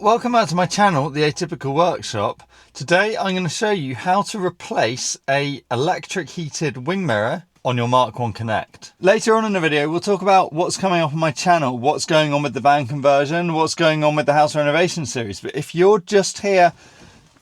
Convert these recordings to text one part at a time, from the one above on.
Welcome back to my channel, the Atypical Workshop. Today I'm going to show you how to replace a electric heated wing mirror on your Mk1 Connect. Later on in the video we'll talk about what's coming up on my channel, what's going on with the van conversion, what's going on with the house renovation series. But if you're just here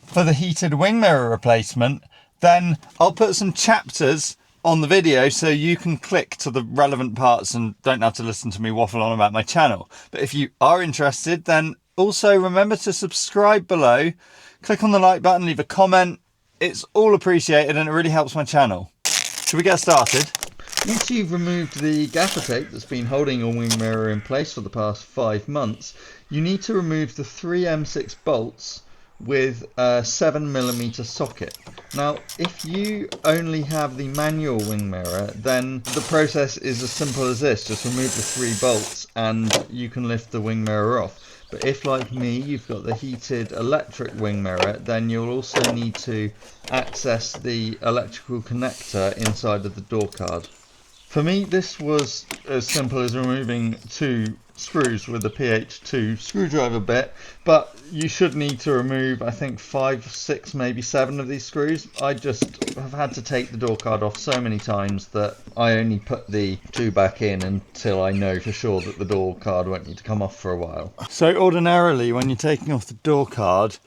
for the heated wing mirror replacement, then I'll put some chapters on the video so you can click to the relevant parts and don't have to listen to me waffle on about my channel. But if you are interested, then also remember to subscribe below, click on the like button, leave a comment. It's all appreciated and it really helps my channel. Should we get started? Once you've removed the gaffer tape that's been holding your wing mirror in place for the past 5 months, you need to remove the 3 M6 bolts with a 7mm socket. Now, if you only have the manual wing mirror, then the process is as simple as this. Just remove the 3 bolts and you can lift the wing mirror off. But if, like me, you've got the heated electric wing mirror, then you'll also need to access the electrical connector inside of the door card. For me, this was as simple as removing 2 screws with a PH2 screwdriver bit, but you should need to remove, I think, 5, 6, maybe 7 of these screws. I just have had to take the door card off so many times that I only put the 2 back in until I know for sure that the door card won't need to come off for a while. So ordinarily, when you're taking off the door card,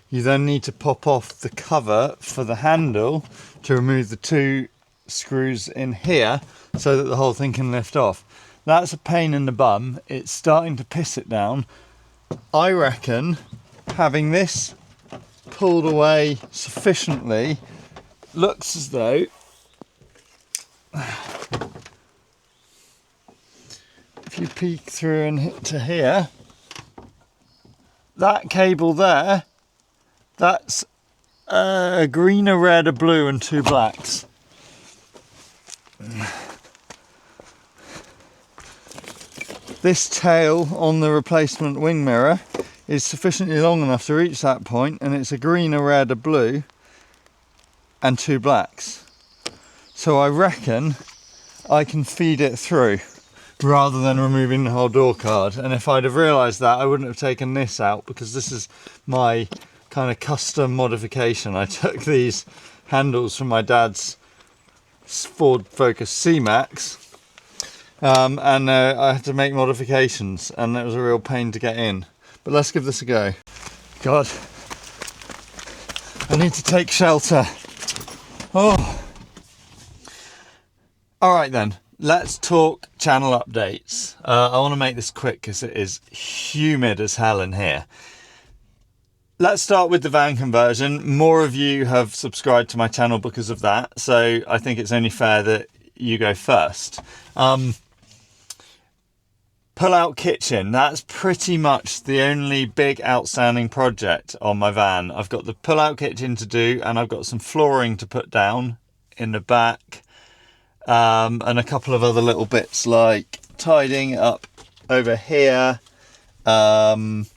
you then need to pop off the cover for the handle to remove the 2 screws in here so that the whole thing can lift off. That's a pain in the bum. It's starting to piss it down. I reckon having this pulled away sufficiently looks as though if you peek through and hit to here, that cable there, that's a green, a red, a blue and 2 blacks. This tail on the replacement wing mirror is sufficiently long enough to reach that point, and it's a green, a red, a blue and 2 blacks. So I reckon I can feed it through rather than removing the whole door card. And if I'd have realised that, I wouldn't have taken this out, because this is my kind of custom modification. I took these handles from my dad's Ford Focus C-Max, and I had to make modifications, and it was a real pain to get in. But let's give this a go. God, I need to take shelter. Oh. Alright then, let's talk channel updates. I want to make this quick because it is humid as hell in here. Let's start with the van conversion. More of you have subscribed to my channel because of that, so I think it's only fair that you go first. Pull-out kitchen, that's pretty much the only big outstanding project on my van. I've got the pull-out kitchen to do, and I've got some flooring to put down in the back, and a couple of other little bits like tidying it up over here. I'm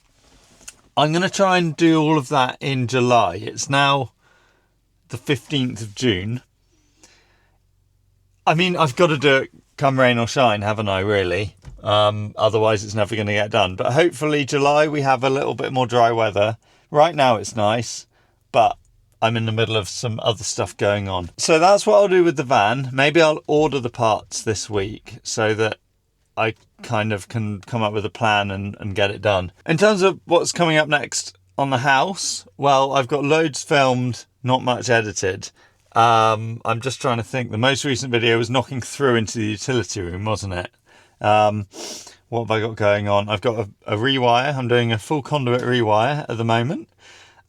going to try and do all of that in July. It's now the 15th of June. I mean, I've got to do it come rain or shine, haven't I, really? Otherwise it's never going to get done. But hopefully July we have a little bit more dry weather. Right now it's nice, but I'm in the middle of some other stuff going on. So that's what I'll do with the van. Maybe I'll order the parts this week so that I kind of can come up with a plan and get it done. In terms of what's coming up next on the house, well, I've got loads filmed, not much edited. I'm just trying to think. The most recent video was knocking through into the utility room, wasn't it? What have I got going on? I've got a rewire. I'm doing a full conduit rewire at the moment.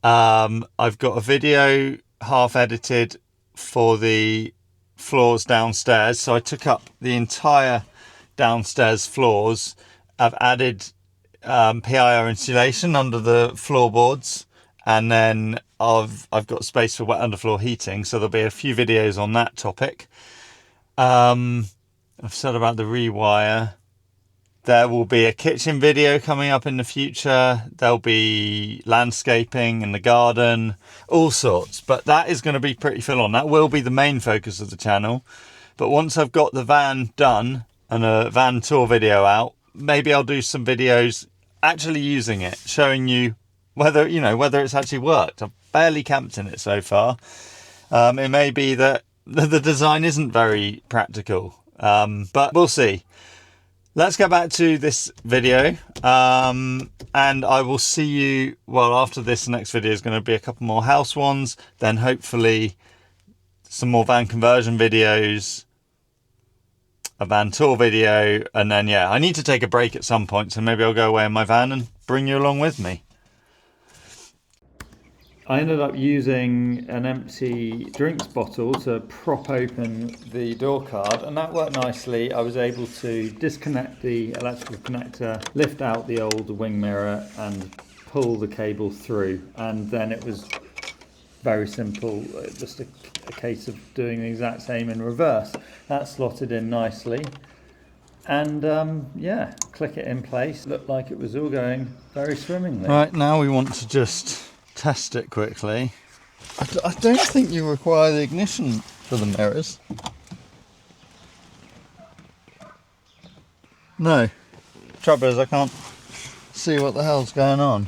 I've got a video half edited for the floors downstairs. So I took up the entire downstairs floors. I've added PIR insulation under the floorboards, and then I've got space for wet underfloor heating, so there'll be a few videos on that topic. I've said about the rewire. There will be a kitchen video coming up in the future. There'll be landscaping in the garden, all sorts. But that is going to be pretty full on. That will be the main focus of the channel. But once I've got the van done and a van tour video out, maybe I'll do some videos actually using it, showing you whether it's actually worked. I've barely camped in it so far. It may be that the design isn't very practical, but we'll see. Let's get back to this video, and I will see you, well, after this next video is going to be a couple more house ones, then hopefully some more van conversion videos, a van tour video, and then yeah, I need to take a break at some point, so maybe I'll go away in my van and bring you along with me. I ended up using an empty drinks bottle to prop open the door card, and that worked nicely. I was able to disconnect the electrical connector, lift out the old wing mirror and pull the cable through, and then it was very simple, just a case of doing the exact same in reverse. That slotted in nicely, and yeah, click it in place. Looked like it was all going very swimmingly. Right, now we want to just test it quickly. I don't think you require the ignition for the mirrors. No. Trouble is I can't see what the hell's going on.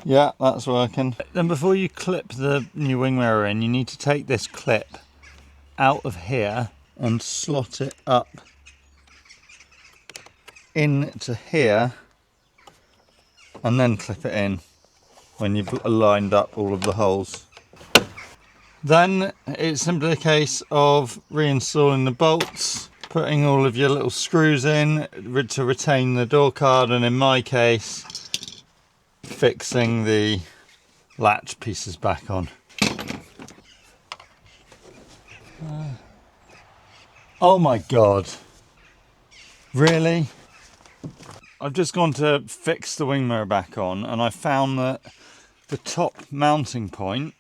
Yeah, that's working. Then before you clip the new wing mirror in, you need to take this clip out of here and slot it up into here, and then clip it in when you've lined up all of the holes. Then it's simply a case of reinstalling the bolts, putting all of your little screws in to retain the door card, and in my case, fixing the latch pieces back on. Oh my God. Really? I've just gone to fix the wing mirror back on, and I found that the top mounting point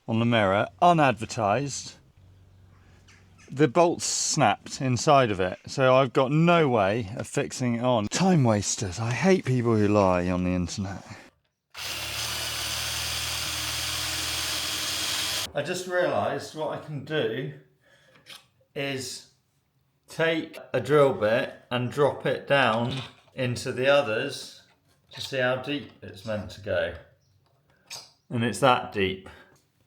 on the mirror, unadvertised, the bolts snapped inside of it, so I've got no way of fixing it on. Time wasters. I hate people who lie on the internet. I just realised what I can do is take a drill bit and drop it down into the others to see how deep it's meant to go. And it's that deep.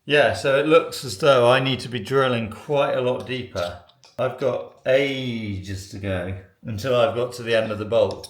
Yeah, so it looks as though I need to be drilling quite a lot deeper. I've got ages to go until I've got to the end of the bolt.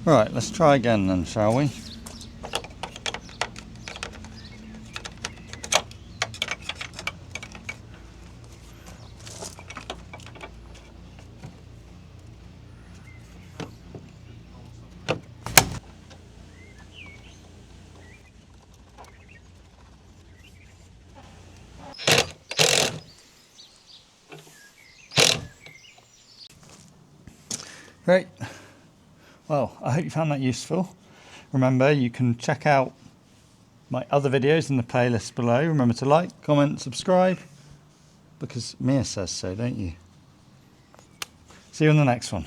Right, let's try again then, shall we? Great. Well, I hope you found that useful. Remember, you can check out my other videos in the playlist below. Remember to like, comment, subscribe, because Mia says so, don't you? See you in the next one.